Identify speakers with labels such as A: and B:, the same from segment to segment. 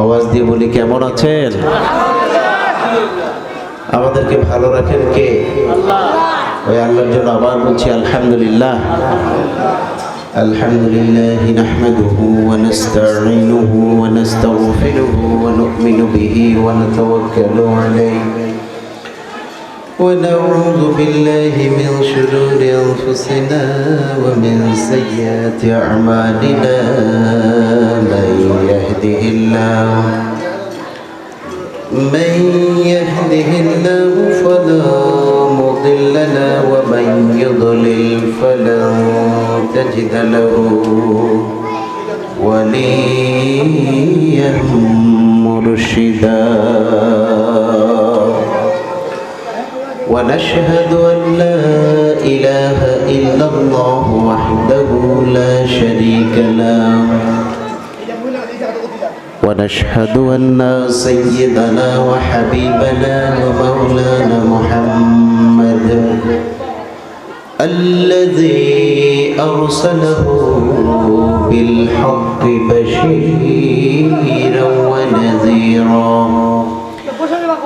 A: আওয়াজ দিয়ে বলি কেমন আছেন? আমাদেরকে ভালো রাখেন কে? ওই আল্লাহর জন্য আবার বলছি আলহামদুলিল্লাহ। আলহামদুলিল্লাহ নাহমাদুহু ওয়া নাস্তাঈনুহু ওয়া নাস্তাগফিরুহু ওয়া নু'মিনু বিহি ওয়া নাতাওয়াক্কালু আলাইহি ونعوذ بالله من شرور أنفسنا ومن سيئات أعمالنا من يهده الله فلا مضل له ومن يضلل فلن تجد له وليا مرشدا ونشهد أن لا إله إلا الله وحده لا شريك له ونشهد أن سيدنا وحبيبنا ومولانا محمد الذي أرسله بالحق بشيرا ونذيرا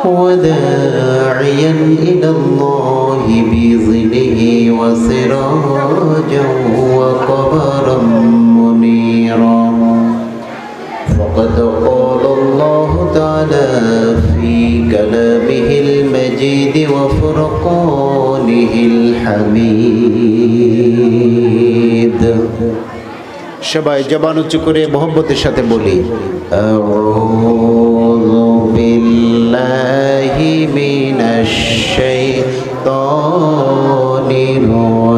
A: وداعيا إلى الله بإذنه وسراجا وقمرا منيرا فقد قال الله تعالى في كلامه المجيد وفرقانه الحميد সবাই জবান উঁচু করে মোহব্বতের সাথে বলি আউযু বিল্লাহি মিনাশ শাইতানির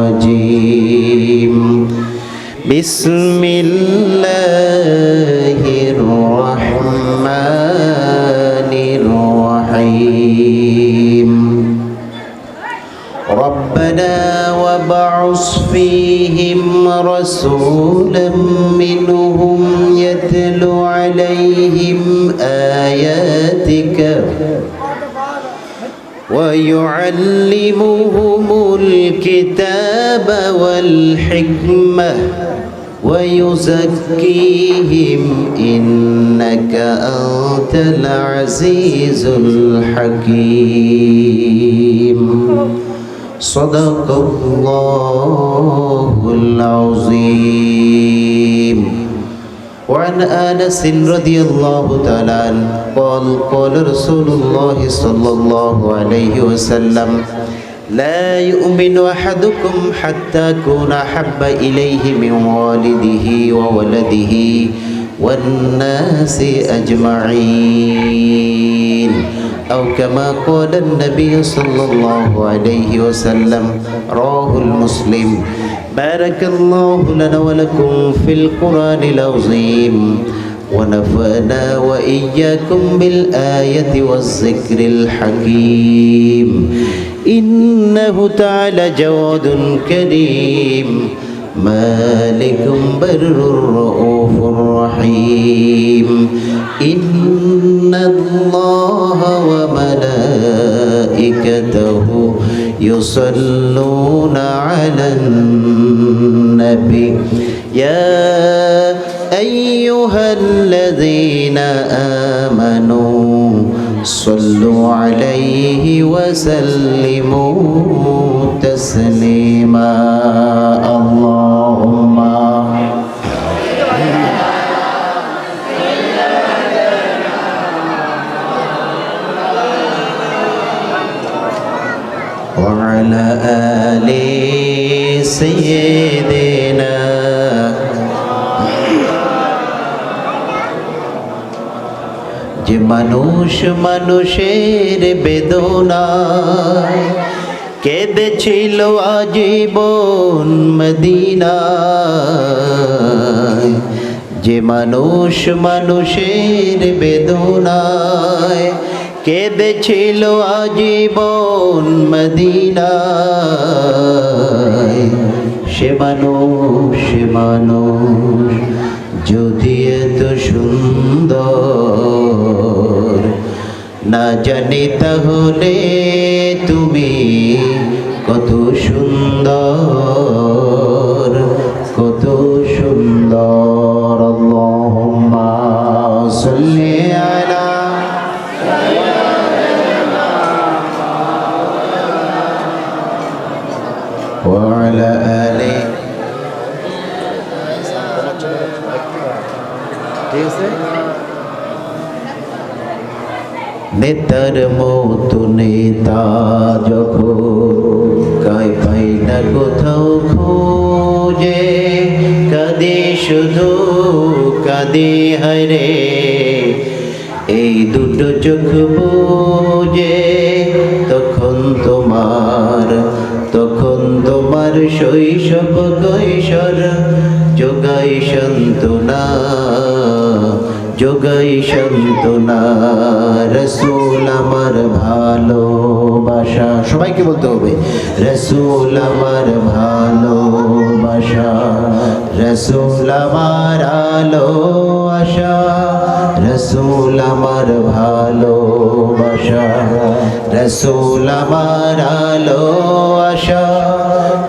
A: রাজীম বিসমিল্লাহির রাহমানির রাহিম ربنا وابعث فيهم رسولا منهم يتلو عليهم آياتك ويعلمهم الكتاب والحكمة ويزكيهم إنك أنت العزيز الحكيم صدق الله العظيم وعن أنس رضي الله تعالى عنه قال قال رسول الله صلى الله عليه وسلم لا يؤمن أحدكم حتى أكون أحب إليه من والده وولده والناس أجمعين أو كما قال النبي صلى الله عليه وسلم رواه المسلم بارك الله لنا ولكم في القرآن العظيم ونفعنا وإياكم بالآية والذكر الحكيم إنه تعالى جواد كريم مالك بر رؤوف رحيم إن الله وملائكته يصلون على النبي يا أيها الذين آمنوا صلوا عليه وسلموا تسليما اللهم وعلى آل سيدنا যে মানুষ মানুষের বেদনায় কেঁদেছিল আজীবন মদিনায় যে মানুষ মানুষের বেদনায় কেঁদেছিল আজীবন মদিনায় সে মানুষ যদি এত সুন্দর না জানি তাহলে তুমি কত সুন্দর কত সুন্দর আল্লাহুম্মা সাল্লি সাল্লি আলা ওয়া আলা আলি। ঠিক আছে। নেতার মতো নেতা যখন কাই পাই না কোথাও খোঁজে, কাঁদে শুধু কাঁদে হায়রে এই দুটো চোখ বুঝে। তখন তোমার শৈশব কৈশোর যোগাই সান্ত্বনা, যোগাই সান্ত্বনা। রসুল আমার ভালোবাসা, সবাইকে বলতে হবে রসুল আমার ভালোবাসা, রসুল আমার আলো আশা, রসুল আমার ভালোবাসা, রসুল আমার আলো আশা,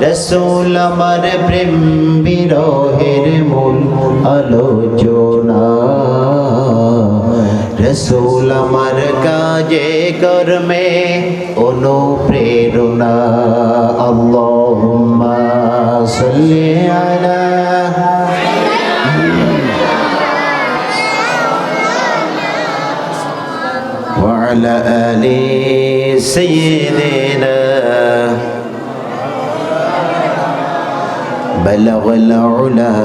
A: রসুল আমার প্রেম বিরহের মূল আলোচনা, রসুল আমার কাজে কর্মে অনুপ্রেরণা। আল্লাহুম্মা সাল্লি আলা ওয়া আলা আলি সাইয়্যিদিনা। بلغ العلا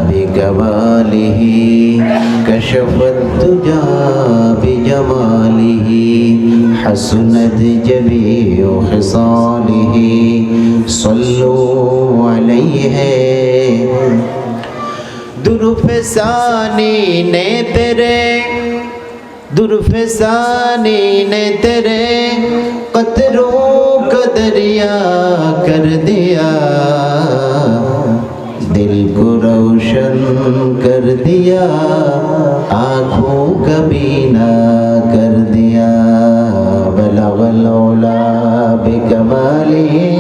A: بكماله كشف الدجى بجماله حسنت جميع خصاله صلوا عليه दुर्फसानी ने तेरे दुर्फसानी ने तेरे कतरों का दरिया कर दिया, दिल को रोशन कर दिया, आँखों का बीना कर दिया। बलगल औला बिकमालिही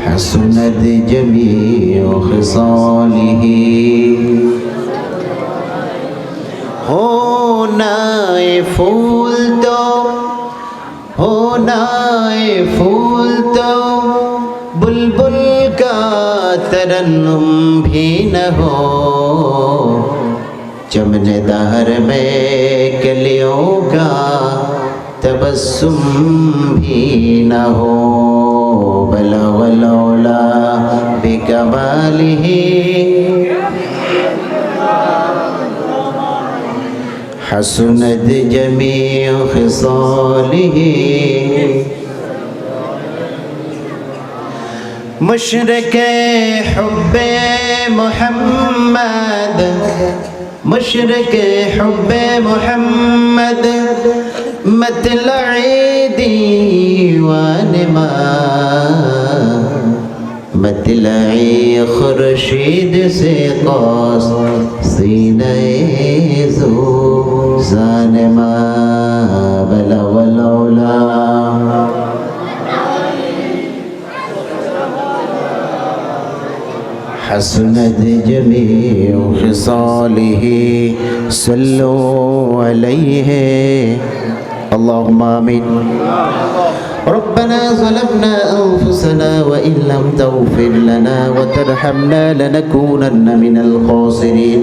A: हसनत जमीउ खिसालिही। होना ए फूल तो होना ए फूल तो बुलबुल का तरन्नुम भी न हो, चमने दहर में कलियों का तबस्सुम भी न हो। बलगल औला बिकमालिही हसनत जमीउ खिसालिही। मुशरिके हुब्बे मुहम्मद मुशरिके हुब्बे मुहम्मद मतलई दीवान मा मतलई खुर्शीद से कास सीने ज़ो ज़ानमा। बलगल औला हसनत जमीउ खिसालिही सल्लु अलैहि। अल्लाहुम्मा आमीन। ربنا ظلمنا أنفسنا وإن لم تغفر لنا وترحمنا لنكونن من الخاسرين।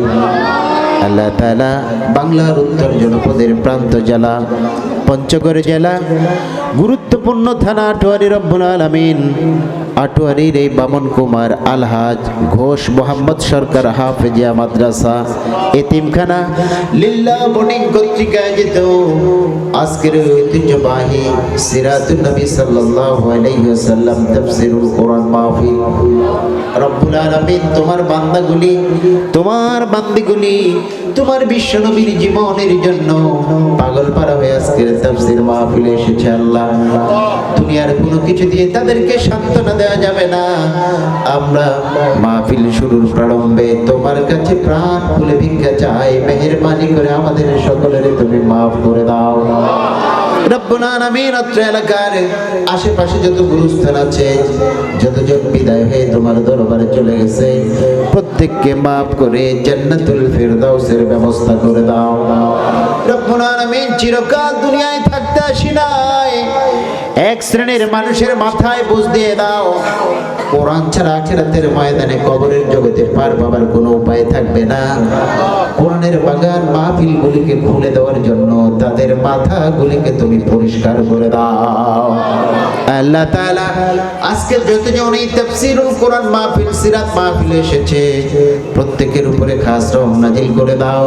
A: আল্লাহ তাআলা বাংলার উত্তর জনপদের প্রান্ত জেলা পঞ্চগড় জেলা গুরুত্বপূর্ণ থানা আটোয়ারি রব্বুল আলামিন আটোয়ারির এই বামন কুমার আলহাজ ঘোষ মোহাম্মদ সরকার হাফেজিয়া মাদ্রাসা এতিমখানা লিল্লাহ বোর্ডিং কর্তৃক আয়োজিত আজকের ঐতিহ্যবাহী সিরাতুন নবী সাল্লাল্লাহু আলাইহি ওয়াসাল্লাম তাফসীরুল কোরআন মাহফিল। রব্বুল আলামিন তোমার বান্দিগুলি তোমার বিশ্ব নবীর জীবনের জন্য পাগল পারা হয়ে আজকের তাফসীর মাহফিলে এসেছে। আল্লাহ দুনিয়ার কোনো কিছু দিয়ে তাদেরকে সান্ত্বনা দেওয়া যাবে না। আমরা মাহফিল শুরুর প্রারম্ভে তোমার কাছে প্রাণ খুলে ভিক্ষা চাই, মেহেরবানি করে আমাদের সকলের তুমি মাফ করে দাও। রব্বুল আলামিন অত্র এলাকার আশেপাশে যত গুরুস্থান আছে, যতজন বিদায় হয়ে তোমার দরবারে চলে গেছে, প্রত্যেককে মাফ করে জান্নাতুল ফিরদাউসের ব্যবস্থা করে দাও। রব্বুল আলামিন চিরকাল দুনিয়ায় থাকতে আসি নাই, এক শ্রেণীর মানুষের মাথায় বুঝ দিয়ে দাও, কোরআন ছাড়া আখিরাতের ময়দানে কবরের জগতে পার পাবার কোনো উপায় থাকবে না। কোরআনের বাগান মাহফিলগুলিকে খুলে দেওয়ার জন্য তাদের মাথাগুলিকে তুমি পরিষ্কার করে দাও। আল্লাহ তাআলা আজকে যতজন এই তাফসীরুল কোরআন মাহফিল, সিরাত মাহফিল এসেছে, প্রত্যেকের উপরে খাস রহম নাজিল করে দাও।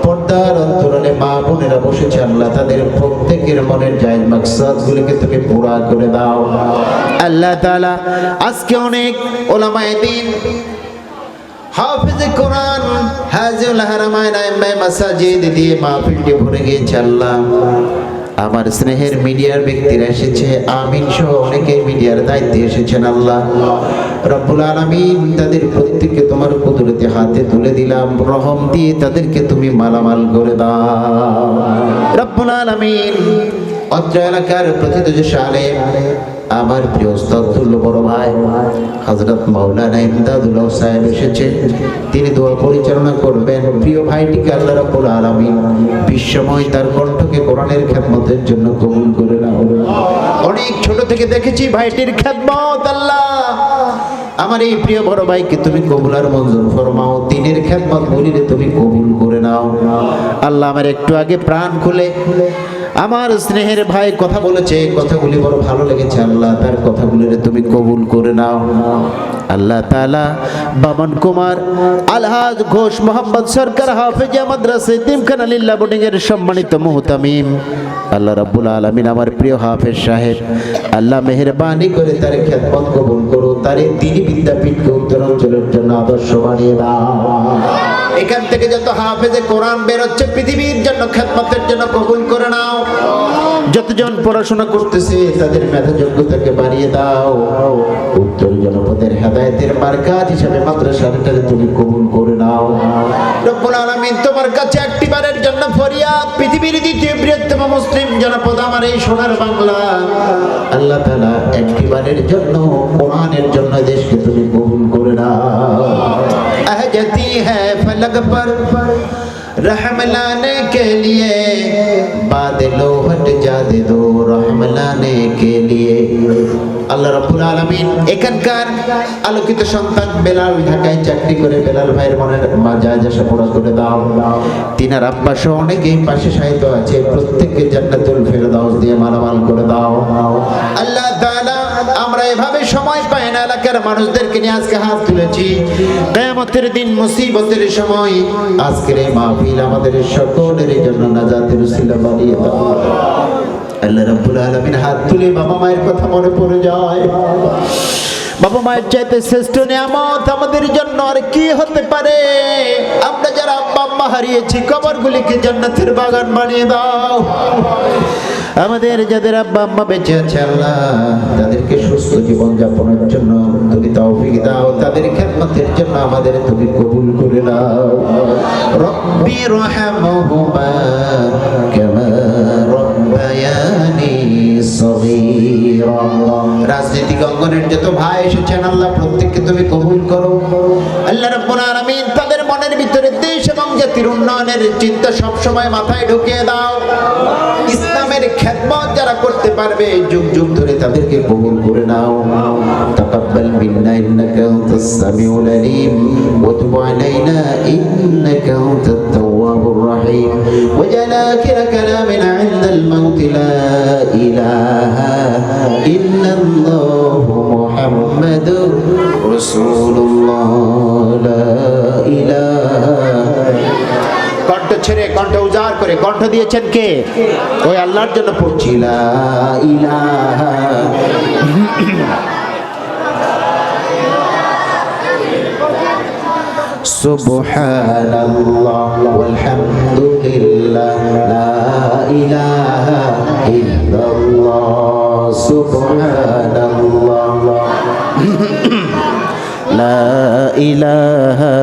A: পর্দার অন্তরালে মা বোনেরা বসেছে, আল্লাহ তাদের প্রত্যেকের মনের জায়েজ মাকসাদগুলিকে তুমি পুরা করে দাও। আল্লাহ তাআলা আজকে অনেক উলামায়ে দ্বীন, হাফেজে কোরআন, হাজিউল হারামাইন, আইম্মায়ে মাসাজিদ দিয়ে মাহফিলটি ভরে গিয়েছে। আল্লাহ আমার স্নেহের মিডিয়ার ব্যক্তিরা এসেছে, আমিন সহ অনেকে মিডিয়ার দায়িত্বে এসেছেন। আল্লাহ রব্বুল আলামিন তাদের প্রত্যেককে তোমার কুদরতে হাতে তুলে দিলাম, রহম দিয়ে তাদেরকে তুমি মালামাল করে দাও। রব্বুল আলামিন অত্র এলাকার প্রথিতযশ আলেম, আমার প্রিয় উস্তাদুল বড় ভাই হযরত মাওলানা ইমদাদুল্লাহ সাহেব এসেছেন, তিনি দোয়া পরিচালনা করবেন। প্রিয় ভাইটিকে আল্লাহ রাব্বুল আলামিন বিশ্বময় তার কণ্ঠকে কোরআনের খেদমতের জন্য কবুল করে নাও। অনেক ছোট থেকে দেখেছি ভাইটির খেদমত, আল্লাহ আমার এই প্রিয় বড় ভাইকে তুমি কবুল আর মঞ্জুর ফরমাও, দিনের খেদমত বলিলে তুমি কবুল করে নাও। আল্লাহ আমার একটু আগে প্রাণ খুলে আমার স্নেহের ভাই কথা বলেছে, কথাগুলি বড় ভালো লেগেছে। আল্লাহ তার কথাগুলির তুমি কবুল করে নাও। আল্লাহ তাআলা বামন কুমার আলহাজ ঘোষ মোহাম্মদ সরকার হাফেজিয়া মাদ্রাসা এতিমখানা লিল্লাহ বোর্ডিং এর সম্মানিত মুহতামিম, আল্লাহ রাব্বুল আলামিন আমার প্রিয় হাফেজ সাহেব, আল্লাহ মেহেরবানি করে তার খেদমত কবুল করো, তার এই দ্বীনি বিদ্যাপীঠকে উত্তরাঞ্চলের জন্য আদর্শ বানিয়ে দাও। এখান থেকে যত হাফেজে কোরআন বের হচ্ছে পৃথিবীর জন্য খেদমতের জন্য কবুল করে নাও। যতজন পড়াশোনা করতেছে তাদের মেধা যোগ্যতাকে বাড়িয়ে দাও। উত্তর জনপদের হেদায়েতের মার্কাজ হিসেবে মাদ্রাসাটাকে তুমি কবুল করে নাও। রব্বুল আলামিন তোমার কাছে একটিবারের জন্য ফরিয়াদ, পৃথিবীর দ্বিতীয় বৃহত্তম মুসলিম জনপদ আমার এই সোনার বাংলা, আল্লাহ তাআলা একটিবারের জন্য কোরআনের জন্য দেশকে তুমি কবুল করে নাও। আহজতি হ্যায় ফলক पर रहम लाने के लिए बादलों हट जाते दो रहम लाने के लिए। আল্লাহ রাব্বুল আলামিন এখানকার আলোকিত সন্তান বেলাল ঢাকায় চাকরি করে, বেলাল ভাইয়ের মনের মাজাজ আশা পুরা করে দাও। তিনার আব্বা সহ অনেকেই পাশে সাহিত্য আছে, প্রত্যেককে জান্নাতুল ফেরদাউস দিয়ে মালামাল করে দাও। আল্লাহ তাআলা আমরা এভাবে সময় পাই না, এলাকার মানুষদেরকে নিয়ে আজকে হাত তুলেছি, কিয়ামতের দিন মুসিবতের সময় আজকের এই মাহফিল আমাদের সকলের জন্য নাজাতের উসিলা বানিয়ে দাও। আল্লাহ রাব্বুল আলামিন হাত তুলে বাবা মায়ের কথা মনে পড়ে যায়। বাবা মায়ের চাইতে শ্রেষ্ঠ নিয়ামত আমাদের জন্য আর কি হতে পারে? আমরা যারা আব্বা আম্মা হারিয়েছি, কবরগুলিকে জান্নাতের বাগান বানিয়ে দাও। আমাদের যাদের আব্বা আম্মা বেঁচে আছে, আল্লাহ তাদেরকে সুস্থ জীবন যাপনের জন্য তুমি তৌফিক দাও, তাদের খেদমতের জন্য আমাদের তুমি কবুল করে নাও। রব্বি রহমহুমা কামা রব্বায়ানি সগীরা। রাজনৈতিক অঙ্গনের যত ভাই এসেছেন, আল্লাহ প্রত্যেককে তুমি কবুল করো। আল্লাহ রাব্বুল আলামিন তাদের মনের ভিতরে দেশ এবং জাতির উন্নয়নের চিন্তা সব সময় মাথায় ঢুকিয়ে দাও। ইসলামের খেদমত যারা করতে পারবে যুগ যুগ ধরে তাদেরকে কবুল করে নাও। তাকাব্বাল মিন্না ইন্নাকা আনতাস সামিউল আলিম ওয়া তুব আলাইনা ইন্নাকা আনতাত তাওয়াবুর রহিম ওয়াজআল আখির কালামিনা ইনদাল মাউত লা ইলাহা ইল্লাল্লাহু মুহাম্মাদুর রাসূলুল্লাহ লা ইলাহা। কণ্ঠ ছেড়ে কণ্ঠ উজাড় করে কণ্ঠ দিয়েছেন কে? ওই আল্লাহর জন্য পড়ছি লা ইলাহা। সুবহানাল্লাহ ওয়ালহামদুলিল্লাহ লা ইলাহা ইল্লাল্লাহ সুবহানাল্লাহ লা ইলাহা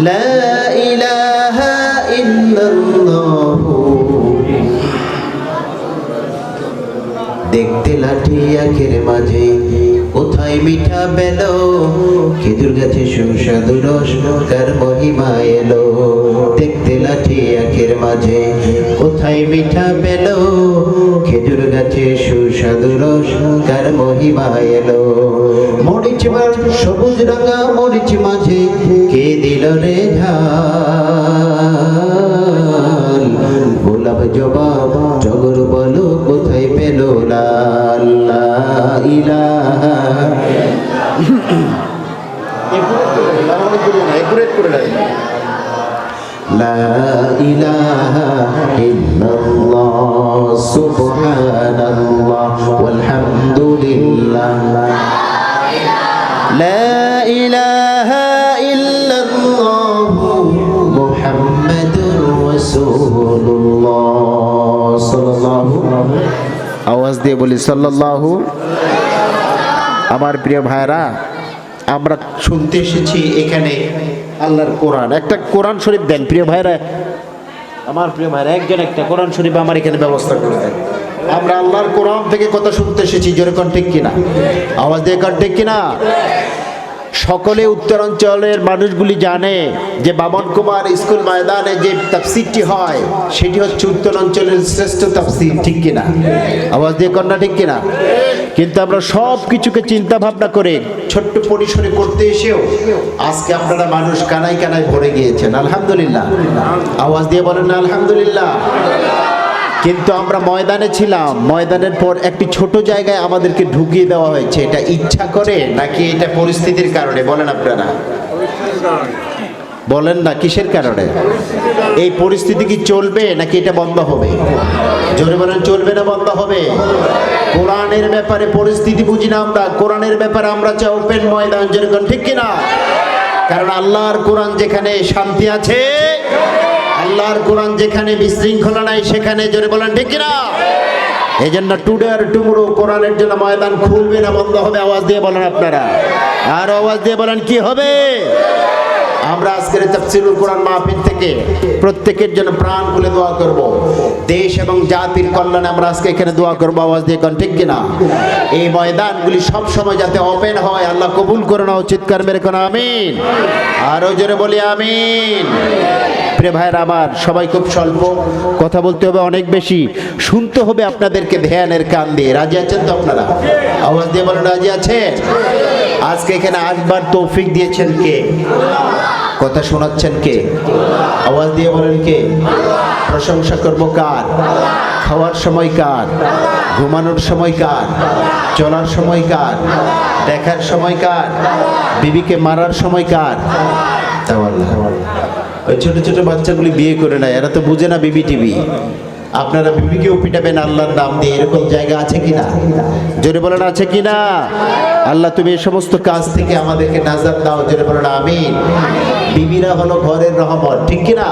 A: لا إله إلا الله লাঠি আখের মাঝে কোথায় মিঠা বেলো খেজুর গাছে সুস্বাদু রস কার মহিমা এলো দেখতে লাঠি আখের মাঝে কোথায় মিঠা বেলো খেজুর গাছে সুস্বাদু রস কার মহিমা এলো মরিচ মাছ সবুজ রাঙা মরিচ মাঝে কে দিল রে ঝাল গোলাপ জবাব জগর বলো কোথায় পেল লাল লা ইলাহা লা ইলাহা ইল্লাল্লাহ সুবহানাল্লাহ ওয়াল হামদুলিল্লাহ লা ইলাহা ইল্লাল্লাহ মুহাম্মাদুর রাসূলুল্লাহ সাল্লাল্লাহু আওয়াজ দিয়ে বলি সাল্লাল্লাহু। আমার প্রিয় ভাইরা, আমরা শুনতে এসেছি এখানে আল্লাহর কোরআন। একটা কোরআন শরীফ দেন প্রিয় ভাইরা, আমার প্রিয় ভাইরা একজন একটা কোরআন শরীফ আমার এখানে ব্যবস্থা করে দেন। আমরা আল্লাহর কোরআন থেকে কথা শুনতে এসেছি, জোরে কোন ঠিক কিনা, আওয়াজ দিয়ে কোন ঠিক কিনা। সকলে উত্তরাঞ্চলের মানুষগুলি জানে যে বামন কুমার স্কুল ময়দানে যে তাফসীরটি হয় সেটি হচ্ছে উত্তরাঞ্চলের শ্রেষ্ঠ তাফসীর, ঠিক কিনা, আওয়াজ দিয়ে কন্যা ঠিক কিনা। কিন্তু আমরা সব কিছুকে চিন্তা ভাবনা করে ছোট্ট পরিসরে করতে এসেও আজকে আপনারা মানুষ কানায় কানায় ভরে গিয়েছেন, আলহামদুলিল্লাহ, আওয়াজ দিয়ে বলেন না আলহামদুলিল্লাহ। কিন্তু আমরা ময়দানে ছিলাম, ময়দানের পর একটি ছোট জায়গায় আমাদেরকে ঢুকিয়ে দেওয়া হয়েছে। এটা ইচ্ছা করে নাকি এটা পরিস্থিতির কারণে? বলেন আপনারা, বলেন না কিসের কারণে? এই পরিস্থিতি কি চলবে নাকি এটা বন্ধ হবে? জোরে বলেন, চলবে না বন্ধ হবে? কোরআনের ব্যাপারে পরিস্থিতি বুঝি না আমরা, কোরআনের ব্যাপারে আমরা চাই ওপেন ময়দান, যেরকম ঠিক কিনা। কারণ আল্লাহর কোরআন যেখানে শান্তি আছে, আল্লাহর কোরআন যেখানে বিশৃঙ্খলা নাই সেখানে, জোরে বলেন ঠিক কিনা। এই জন্য টুডে আর টুমরো কোরআনের জন্য ময়দান খুলবে না বন্ধ হবে? আওয়াজ দিয়ে বলেন আপনারা, আর আওয়াজ দিয়ে বলেন কি হবে। আমরা আজকের তাফসীরুল কোরআন মাহফিল থেকে প্রত্যেকের জন্য প্রাণ খুলে দোয়া করব, দেশ এবং জাতির কল্যাণে আমরা আজকে এখানে দোয়া করব, আওয়াজ দিয়ে কোন ঠিক কিনা। এই ময়দানগুলি সব সময় যাতে ওপেন হয়, আল্লাহ কবুল করে নাও, চিৎকার মেরে কোন আমিন, আরো জোরে বলি আমিন। প্রিয় ভাইরা আমার, সবাই খুব স্বল্প কথা বলতে হবে, অনেক বেশি শুনতে হবে আপনাদেরকে ধ্যানের কান দিয়ে। রাজি আছেন তো আপনারা? আওয়াজ দিয়ে বলেন রাজি আছেন। আজকে এখানে আসবার তৌফিক দিয়েছেন কে? কথা শোনাচ্ছেন কে? আওয়াজ দিয়ে বলেন কে? প্রশংসা করবো কার? খাওয়ার সময় কার? ঘুমানোর সময় কার? চলার সময় কার? দেখার সময় কার? বিবিকে মারার সময় কার? ওই ছোট ছোট বাচ্চাগুলি বিয়ে করে নেয়, এরা তো বুঝে না বিবি টিভি। আপনারা বিবিকেও পিটাবেন আল্লাহর নাম দিয়ে, এরকম জায়গা আছে কিনা? জোরে বলেন আছে কিনা। আল্লাহ তুমি এই সমস্ত কাজ থেকে আমাদেরকে নাজাত দাও, জোরে বলেন আমিন। বিবিরা হলো ঘরের রহমত, ঠিক কিনা।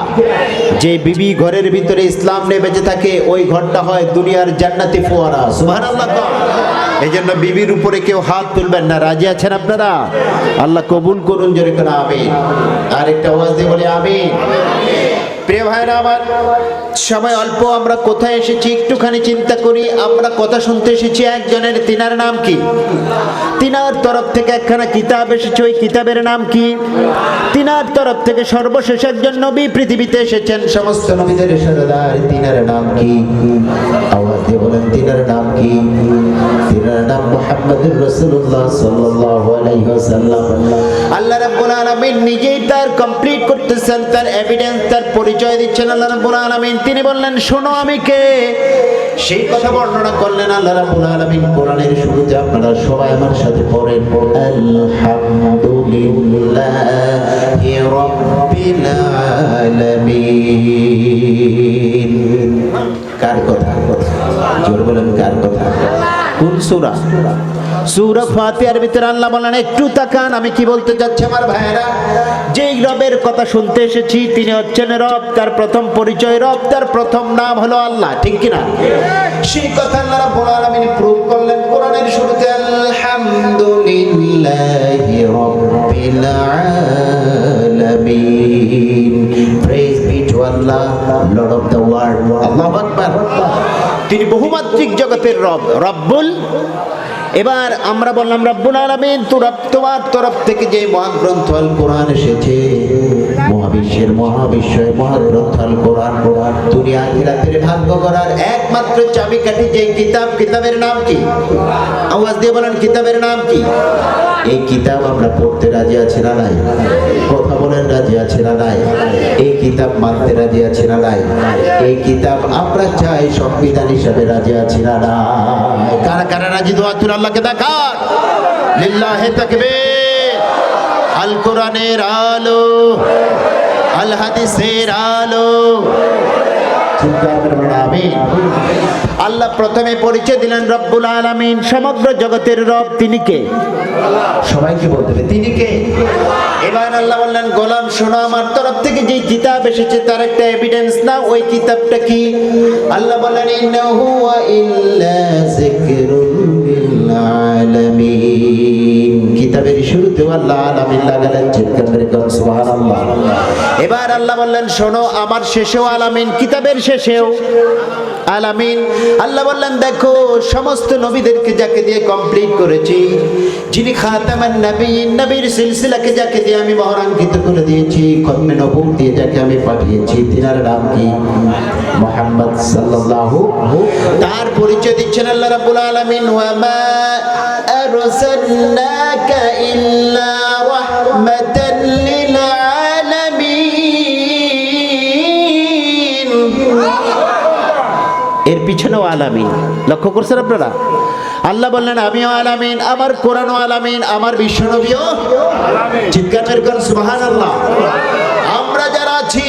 A: যে বিবি ঘরের ভিতরে ইসলাম নিয়ে বেঁচে থাকে ওই ঘরটা হয় দুনিয়ার জান্নাতি ফোয়ারা, সুবহানাল্লাহ। এই জন্য বিবির উপরে কেউ হাত তুলবেন না। রাজি আছেন আপনারা? আল্লাহ কবুল করুন, জোরে করে আমিন। আরেকটা আওয়াজ দিয়ে বলি আমিন। প্রিয় ভাইরা আমার, সময় অল্প, আমরা কোথায় এসেছি একটুখানি চিন্তা করি। আমরা কথা শুনতে এসেছি একজনের, তিনার নাম কি? তিনার তরফ থেকে একখানা কিতাব এসেছে, ওই কিতাবের নাম কি? তিনার তরফ থেকে সর্বশেষ একজন নবী পৃথিবীতে এসেছেন, সমস্ত নবীদের সরদার, তিনার নাম কি? আওয়াজ দিয়ে বলেন তিনার নাম কি? তিনার নাম মুহাম্মদুর রাসূলুল্লাহ সাল্লাল্লাহু আলাইহি ওয়াসাল্লাম। আল্লাহ রাব্বুল আলামিন নিজেই তার কমপ্লিট করতেছেন, তার এভিডেন্স, তার পরিচয় দিচ্ছেন আল্লাহ রাব্বুল আলামিন। তিনি বললেন শোনো আমি কে, সেই কথা বর্ণনা করলেন আল্লাহ রাব্বুল আলামিন কোরআনের শুরুতে। আপনারা সবাই আমার সাথে পড়েন, আলহামদুলিল্লাহি রাব্বিল আলামিন। কার কথা? জোরে বলেন কার কথা? কোন সূরা? সূরা ফাতিহার ভিতরে আল্লাহ বলেন, একটু তাকান আমি কি বলতে যাচ্ছি আমার ভাইয়েরা। যেই রবের কথা শুনতে এসেছি তিনি হচ্ছেন রব, তার প্রথম পরিচয় রব, তার প্রথম নাম হলো আল্লাহ, ঠিক কিনা। সেই কথা আল্লাহ রাব্বুল আলামিন প্রুভ করলেন কোরআনের শুরুতে, আলহামদুলিল্লাহি রাব্বিল আলামিন। Praise be to Allah, lord of the world. আল্লাহু আকবার। তিনি বহুমাত্রিক জগতের রব, রব্বুল। এবার আমরা বললাম রব্বুল আলামিন, তোমার তরফ থেকে যে মহাগ্রন্থ আল কোরআন এসেছে, মহাবিশ্বের মহাবিশ্বয় মহাগ্রন্থ আল কোরআন, দুনিয়া আখিরাতের ভাগ্য করার একমাত্র চাবিকাঠি যে কিতাব, কিতাবের নাম কি? আওয়াজ দিয়ে বলেন, কিতাবের নাম কি? এই কিতাব আমরা পড়তে রাজি আছি না নাই? কথা বলেন, রাজি আছি না নাই? এই কিতাব মানতে রাজি আছি না নাই? এই কিতাব আমরা চাই সংবিধান হিসাবে রাজি আছি না নাই? কারা কারা রাজি? দোয়া তুলে আল্লাহকে দেখান। লিল্লাহি তাকবীর। আল কোরআনের আলো, আল হাদিসের আলো। আল্লাহ প্রথমে পরিচয় দিলেন রব্বুল আলামিন, সমগ্র জগতের রব। তিনি কে? সবাইকে বলতে হবে তিনি কে। এবার আল্লাহ বললেন, গোলাম শোনো, আমার তরফ থেকে যে কিতাব এসেছে তার একটা এভিডেন্স না। ওই কিতাবটা কি? আল্লাহ বললেন, ইন্নাহু ওয়া ইল্লা যিকরুল লিল আলামিন। কিতাবের শুরুতে আল্লাহ আলামিন লাগালেন, চিৎকার করে বলুন সুবহানাল্লাহ। এবার আল্লাহ বললেন, শোনো, আমার শেষেও আলামিন, কিতাবের শেষেও আলামিন। আল্লাহ বললেন, দেখো, সমস্ত নবীদেরকে যাকে দিয়ে কমপ্লিট করেছি, যিনি খাতামান নবীন, নবীর সিলসিলাকে যাকে দিয়ে আমি মহারাঙ্কিত করে দিয়েছি, খতমে নবুয়ত দিয়ে যাকে আমি পাঠিয়েছি, তিনার নাম কি? মুহাম্মদ সাল্লাল্লাহু। তার পরিচয় দিচ্ছেন আল্লাহ রাব্বুল আলামিন, ওয়া মা আরসালনাকা ইল্লা রাহমাতাল লিল আলামিন। এর পিছনেও আলামিন। লক্ষ্য করছেন আপনারা? আল্লাহ বললেন, আমিও আলামিন, আমার কোরআনও আলামিন, আমার বিশ্বনবীও আলামিন। চিৎকার করে বলুন সুবহানাল্লাহ। আমরা যারা আছি,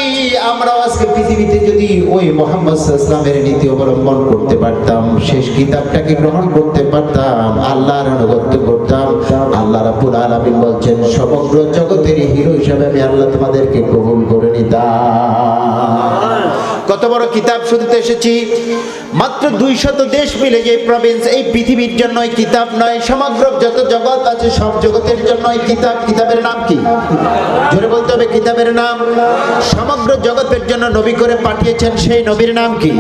A: আমরা আজকে পৃথিবীতে যদি ওই মুহাম্মদ সাল্লাল্লাহু আলাইহি ওয়াসাল্লামের নীতি অবলম্বন করতে পারতাম, শেষ কিতাবটাকে গ্রহণ করতে পারতাম, আল্লাহর আনুগত্য করতাম, আল্লাহ রাব্বুল আলামিন বলছেন, সমগ্র জগতের হিরো হিসেবে আমি আল্লাহ তোমাদেরকে কবুল করে নিতাম। কত বড় কিতাব শুনতে এসেছি। মাত্র 200 দেশ মিলে যে প্রভিন্স, এই পৃথিবীর জন্য এই কিতাব নয়, সমগ্র যত জগৎ আছে সব জগতের জন্য এই কিতাব। কিতাবের নাম কি? জোরে বলতে হবে, কিতাবের নাম। সমগ্র জগতের জন্য নবী করে পাঠিয়েছেন, সেই নবীর নাম কি?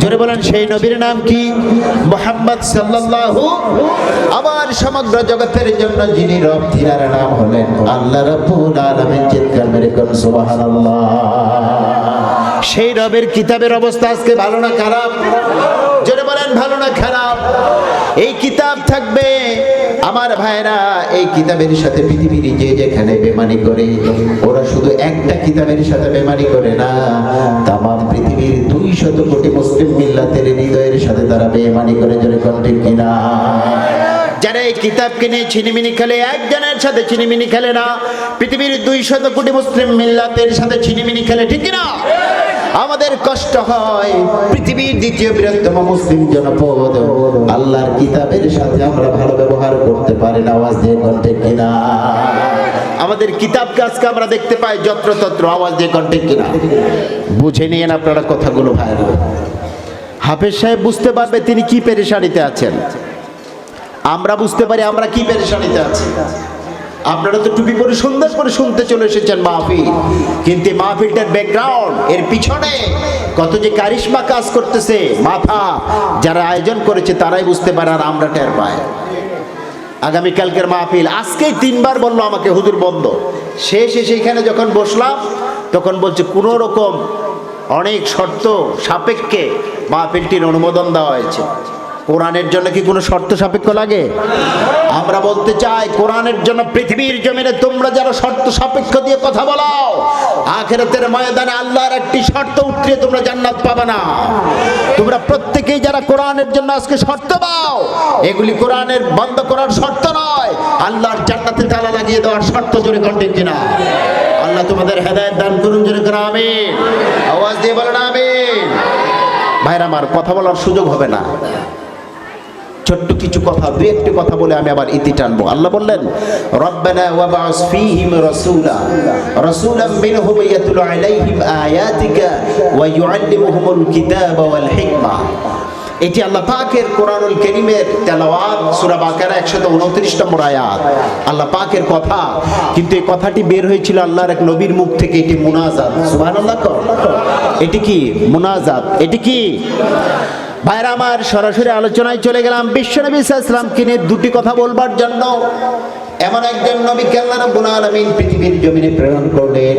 A: জোরে বলেন, সেই নবীর নাম কি? মুহাম্মদ সাল্লাল্লাহু। আবার সমগ্র জগতের জন্য যিনি রব, তিনার নাম হলেন আল্লাহ রাব্বুল আলামিন। চিৎকার মেরে বলুন সুবহানাল্লাহ। সেই রবের কিতাবের অবস্থা আজকে ভালো না খারাপ? জোরে বলেন, ভালো না খারাপ? এই কিতাব থাকবে আমার ভাইরা, এই কিতাবের সাথে পৃথিবীর যে যেখানে বেমানি করে, ওরা শুধু একটা কিতাবের সাথে বেমানি করে না, তামাম পৃথিবীর 200 কোটি মুসলিম মিল্লাতের হৃদয়ের সাথে তারা বেমানি করে। জোরে কোন ঠিক কিনা? যারা এই কিতাব কিনে ছিনিমিনি খেলে, একজনের সাথে ছিনিমিনি খেলে না, পৃথিবীর 200 কোটি মুসলিম মিল্লাতের সাথে ছিনিমিনি খেলে। ঠিক কিনা? আমাদের কষ্ট হয়, পৃথিবীর দ্বিতীয় বৃহত্তম মুসলিম জনপদ আল্লাহর কিতাবের সাথে আমরা ভালো ব্যবহার করতে পারি না। আওয়াজ দিয়ে কোন ঠিক কিনা? আমাদের কিতাবকে আজকে আমরা দেখতে পাই যত্রতত্র। আওয়াজ দিয়ে কোন ঠিক কিনা? বুঝে নিয়েন আপনারা কথাগুলো ভাইরা। হাফেজ সাহেব বুঝতে পারবে তিনি কি পেরেশানিতে আছেন, আমরা বুঝতে পারি আমরা কি পেরেশানিতে আছি। আপনারা তো টুপি পরে সুন্দর করে শুনতে চলে এসেছেন মাহফিল, কিন্তু মাহফিলটার ব্যাকগ্রাউন্ড, এর পিছনে কত যে কারিশমা কাজ করতেছে, মাথা যারা আয়োজন করেছে তারাই বুঝতে পারে, আর আমরা টের পাই। আগামীকালকের মাহফিল, আজকেই 3 বার বললো আমাকে হুজুর বন্ধ। শেষে সেইখানে যখন বসলাম তখন বলছে কোনো রকম অনেক শর্ত সাপেক্ষে মাহফিলটির অনুমোদন দেওয়া হয়েছে। কোরআনের জন্য কি কোনো শর্ত সাপেক্ষ লাগে? আমরা বলতে চাই, কোরআনের জন্য পৃথিবীর জমিনে তোমরা যারা শর্ত সাপেক্ষ দিয়ে কথা বলাও, আখিরাতের ময়দানে আল্লাহর একটি শর্ত উতরিয়ে তোমরা জান্নাত পাবে না। তোমরা প্রত্যেকেই যারা কোরআনের জন্য আজকে শর্ত দাও, এগুলি কোরআনের বন্ধ করার শর্ত নয়, আল্লাহর জান্নাতে তালা লাগিয়ে দেওয়ার শর্ত। জোরে কোন ঠিক কিনা? আল্লাহ তোমাদের হেদায়েত দান করুন। জোরে করে আমিন। আওয়াজ দিয়ে বলেন আমিন। ভাইরা আমার, কথা বলার সুযোগ হবে না, ছোট্ট কিছু কথা, দুই একটি কথা বলে আমি আবার ইতি টানবো। আল্লাহ বললেন, রব্বানা ওয়াবআস ফীহিম রাসূলাম মিনহুম ইয়াতলু আলাইহিম আয়াতিকা ওয়া ইউআল্লিমুহুমুল কিতাবা ওয়াল হিকমা। এটি আল্লাহ পাকের কোরআনুল কারীমের তেলাওয়াত, সূরা বাকারা 129 নম্বর আয়াত, আল্লাহ পাকের কথা। কিন্তু এই কথাটি বের হয়েছিল আল্লাহর এক নবীর মুখ থেকে। এটি মুনাজাত। সুবহানাল্লাহ। এটি কি মুনাজাত? এটি কি? ভাইরা আমার, সরাসরি আলোচনায় চলে গেলাম। বিশ্বনবী সাল্লাল্লাহু আলাইহি ওয়াসাল্লামকে নিয়ে দুটি কথা বলবার জন্য এমন একজন নবীকে আল্লাহ রাব্বুল আলামিন পৃথিবীর জমিনে প্রেরণ করলেন।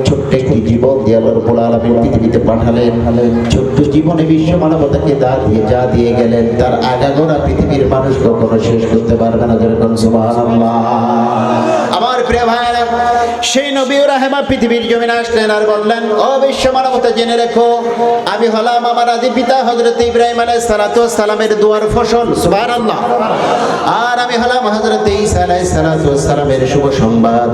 A: ছোট্ট একটি জীবন দিয়ে আল্লাহ রাব্বুল আলামিন পৃথিবীতে পাঠালেন। ছোট্ট জীবনে বিশ্ব মানবতাকে যা দিয়ে গেলেন, তার আগাগোড়া পৃথিবীর মানুষ কখনো শেষ করতে পারবে না। যেরকম সুবহানাল্লাহ। আমার প্রিয় ভাইরা, সেই নবী রাহমা পৃথিবীর জমিনে আসলেন আর বললেন, ও বিশ্ব মানবতা জেনে রেখো, আমি হলাম আমার আদি পিতা হযরত ইব্রাহিম আলাইহিস সালাতু ওয়াস সালামের দুয়ার ফসল। সুবহানাল্লাহ। আর আমি হলাম হযরত ঈসা আলাইহিস সালাতু ওয়াস সালামের শুভ সংবাদ।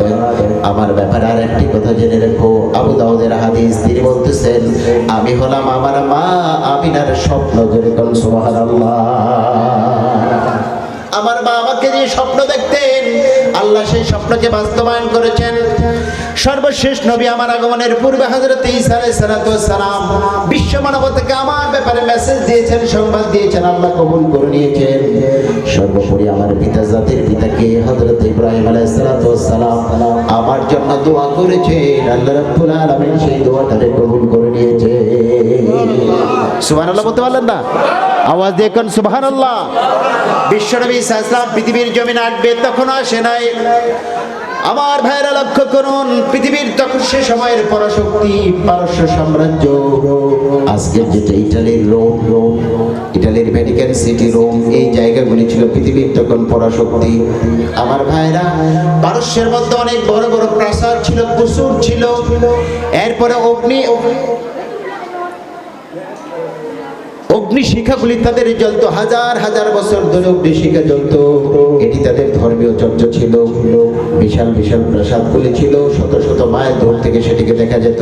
A: আমার ব্যাপারে আর একটি কথা জেনে রেখো, আবু দাউদের হাদিস, তিনি বলতেছেন, আমি হলাম আমার মা আমিনার স্বপ্ন। যেরকম সুবহানাল্লাহ। আমার মা আমাকে যে স্বপ্ন দেখতেন, আল্লাহ সেই স্বপ্নকে বাস্তবায়ন করেছেন। সর্বশেষ নবী আমার আগমনের পূর্বে হযরত ঈসা আলাইহিস সালাতু ওয়াস সালাম বিশ্ব মানবতাকে আমার ব্যাপারে মেসেজ দিয়েছেন, সংবাদ দিয়েছেন, আল্লাহ কবুল করে নিয়েছেন। সর্বোপরি আমার পিতা জাতির পিতাকে হযরত ইব্রাহিম আলাইহিস সালাতু ওয়াস সালাম আমার জন্য দোয়া করেছেন। আল্লাহ রাব্বুল আলামিন সেই দোয়াটাকে কবুল করে নিয়েছেন। সুবহানাল্লাহ বলতে পারলেন না? আওয়াজ দিয়ে কোন সুবহানাল্লাহ। বিশ্বনবী সাল্লাল্লাহু আলাইহি ওয়াসাল্লাম পৃথিবীর জমিনে আসবে তখন আসে নাই। আমার ভাইরা লক্ষ্য করুন, পৃথিবীর তখন সে সময়ের পরাশক্তি পারস্য সাম্রাজ্য, আজকের যেটা ইটালির রোম, ইটালির ভ্যাটিকান সিটি রোম, এই জায়গাগুলি ছিল পৃথিবীর তখন পরাশক্তি। আমার ভাইরা, পারস্যের মধ্যে অনেক বড় বড় প্রাসাদ ছিল, কুসুর ছিল। এরপরে অগ্নিশিখাগুলি তাদের জ্বলতো, হাজার হাজার বছর ধরে অগ্নিশিখা জ্বলতো। এটি তাদের ধর্মীয় চর্চা ছিল। বিশাল বিশাল প্রাসাদগুলি ছিল, শত শত মাইল দূর থেকে সেটিকে দেখা যেত।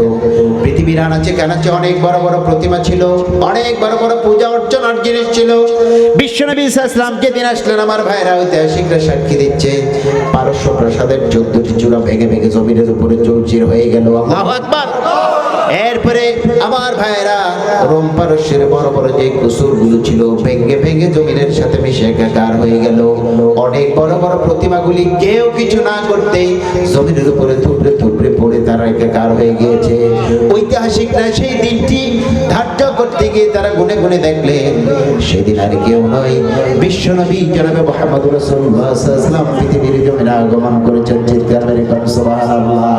A: পৃথিবীর আনাচে কানাচে অনেক বড় বড় প্রতিমা ছিল, অনেক বড় বড় পূজা অর্চনার জিনিস ছিল। বিশ্বনবী সাল্লাল্লাহু আলাইহি ওয়াসাল্লাম যেদিন আসলেন, আমার ভাইরা ঐতিহাসিকরা সাক্ষী দিচ্ছে, পারস্য প্রাসাদের 14টি চূড়া ভেঙে ভেঙে জমিনের উপরে চৌচির হয়ে গেল। আল্লাহু আকবার। এরপরে আমার ভাইরা, রোম পারস্যের বড় বড় যে কুসুরগুলো ছিল ভেঙে ভেঙে জমিনের সাথে মিশে একাকার হয়ে গেল। অনেক বড় বড় প্রতিমাগুলি কেউ কিছু না করতেই জমিনের উপরে থুবড়ে থুবড়ে পড়ে তারা একাকার হয়ে গিয়েছে। ঐতিহাসিকরা সেই দিনটি ধার্য করতে গিয়ে তারা গুনে গুনে দেখলেন, সেদিন আর কেউ নয়, বিশ্বনবী জনাবে মুহাম্মদুর রাসূলুল্লাহ সাল্লাল্লাহু আলাইহি ওয়াসাল্লাম পৃথিবীর জমিনে আগমন করেছেন। চিৎকার মেরে কোন সুবহানাল্লাহ।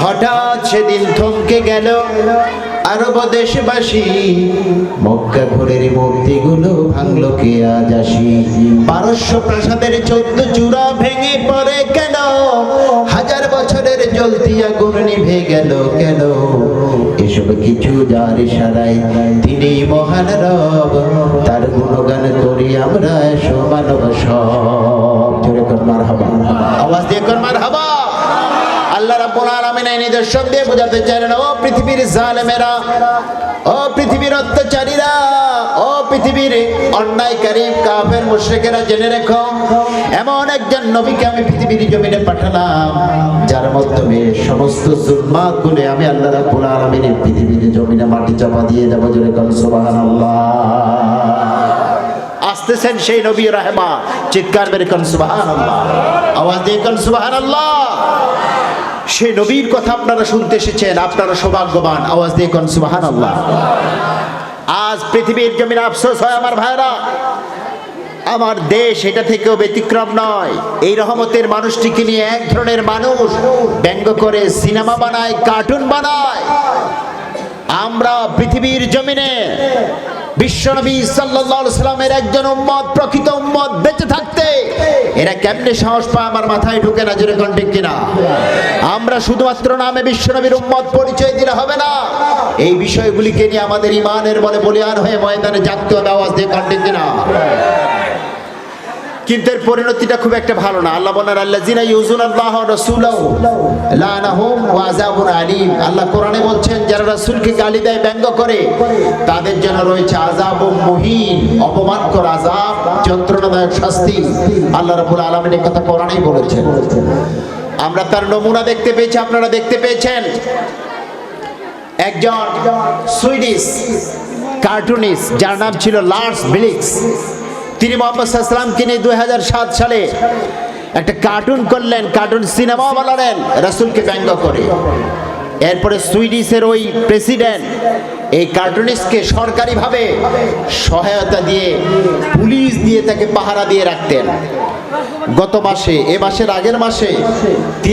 A: হঠাৎ সেদিন থমকে গেল আরব দেশবাসী, মক্কা ঘরের মূর্তিগুলো ভাঙলো কে আজ আসি। পারস্য প্রাসাদের 14 চূড়া ভেঙে পড়ে কেন, হাজার বছরের জ্বলতি আগুন নিভে গেল কেন। এসব কিছু যার ইশারায় তিনি মহান রব, তার গুণগান করি আমরা মানব সব। জোরে কর মারহাবা, আওয়াজ দিয়ে কর মারহাবা। আল্লাহ রাব্বুল আলামিন এই নিদর্শন দিয়ে বোঝাতে চাইলেন, ও পৃথিবীর জালেমেরা, ও পৃথিবীর অত্যাচারীরা, ও পৃথিবীর অন্যায়কারী কাফের মুশরিকেরা, জেনে রেখো, এমন একজন নবীকে আমি পৃথিবীর জমিনে পাঠালাম, যার মাধ্যমে সমস্ত জুলমাতগুলো আমি আল্লাহ রাব্বুল আলামিন পৃথিবীর জমিনে মাটি চাপা দিয়ে দেব। জোরে কোন সুবহানাল্লাহ। আসতেছেন সেই নবী রাহমা, চিৎকার মেরে কোন সুবহানাল্লাহ, আওয়াজ দিয়ে কোন সুবহানাল্লাহ। সেই নবীর কথা আপনারা শুনতে এসেছেন, আপনারা সৌভাগ্যবান। আওয়াজ দিয়ে কোন সুবহানাল্লাহ। আজ পৃথিবীর জমিনে আফসোস হয় আমার ভাইরা, আমার দেশ এটা থেকেও ব্যতিক্রম নয়। এই রহমতের মানুষটিকে নিয়ে এক ধরনের মানুষ ব্যঙ্গ করে সিনেমা বানায়, কার্টুন বানায়। আমরা পৃথিবীর জমিনে বিশ্বনবী সাল্লাল্লাহু আলাইহি সাল্লামের একজন উম্মত, প্রকৃত উম্মত বেঁচে থাকতে এরা কেমনে সাহস পায় আমার মাথায় ঢুকে না। জোরে কোন ঠিক কিনা? আমরা শুধুমাত্র নামে বিশ্বনবীর উম্মত পরিচয় দিলে হবে না, এই বিষয়গুলিকে নিয়ে আমাদের ঈমানের বলে বলিয়ান হয়ে ময়দানে জাগতে হবে। আওয়াজ দিয়ে কোন ঠিক কিনা? কিন্তু এর পরিণতিটা খুব একটা ভালো না। আল্লাহ বলেন, আল্লাযিনা ইউযুনাল্লাহ ওয়া রাসূলাহু লানাহুম ওয়া আযাবুন আলীম। আল্লাহ কোরআনে বলছেন, যারা রাসূলকে গালি দেয়, ব্যঙ্গ করে, তাদের জন্য রয়েছে আযাবুম মুহিন, অপমানকর আযাব, যন্ত্রণাদায়ক শাস্তি। আল্লাহ রাব্বুল আলামিন এই কথা কোরআনেই বলেছেন। আমরা তার নমুনা দেখতে পেয়েছি, আপনারা দেখতে পেয়েছেন। একজন সুইডিশ কার্টুনিস্ট যার নাম ছিল লার্স ভিলিক্স, তিনি মুহাম্মদ সাল্লাল্লাহু আলাইহি ওয়াসাল্লামকে নিয়ে 2007 সালে একটা কার্টুন করলেন, কার্টুন সিনেমা বানালেন রাসূলকে ব্যঙ্গ করে। এরপরে সুইডিশের ওই প্রেসিডেন্ট এই কার্টুনিস্টকে সরকারিভাবে সহায়তা দিয়ে পুলিশ দিয়ে তাকে পাহারা দিয়ে রাখতেন। গত মাসে, এ মাসের আগের মাসে তিনি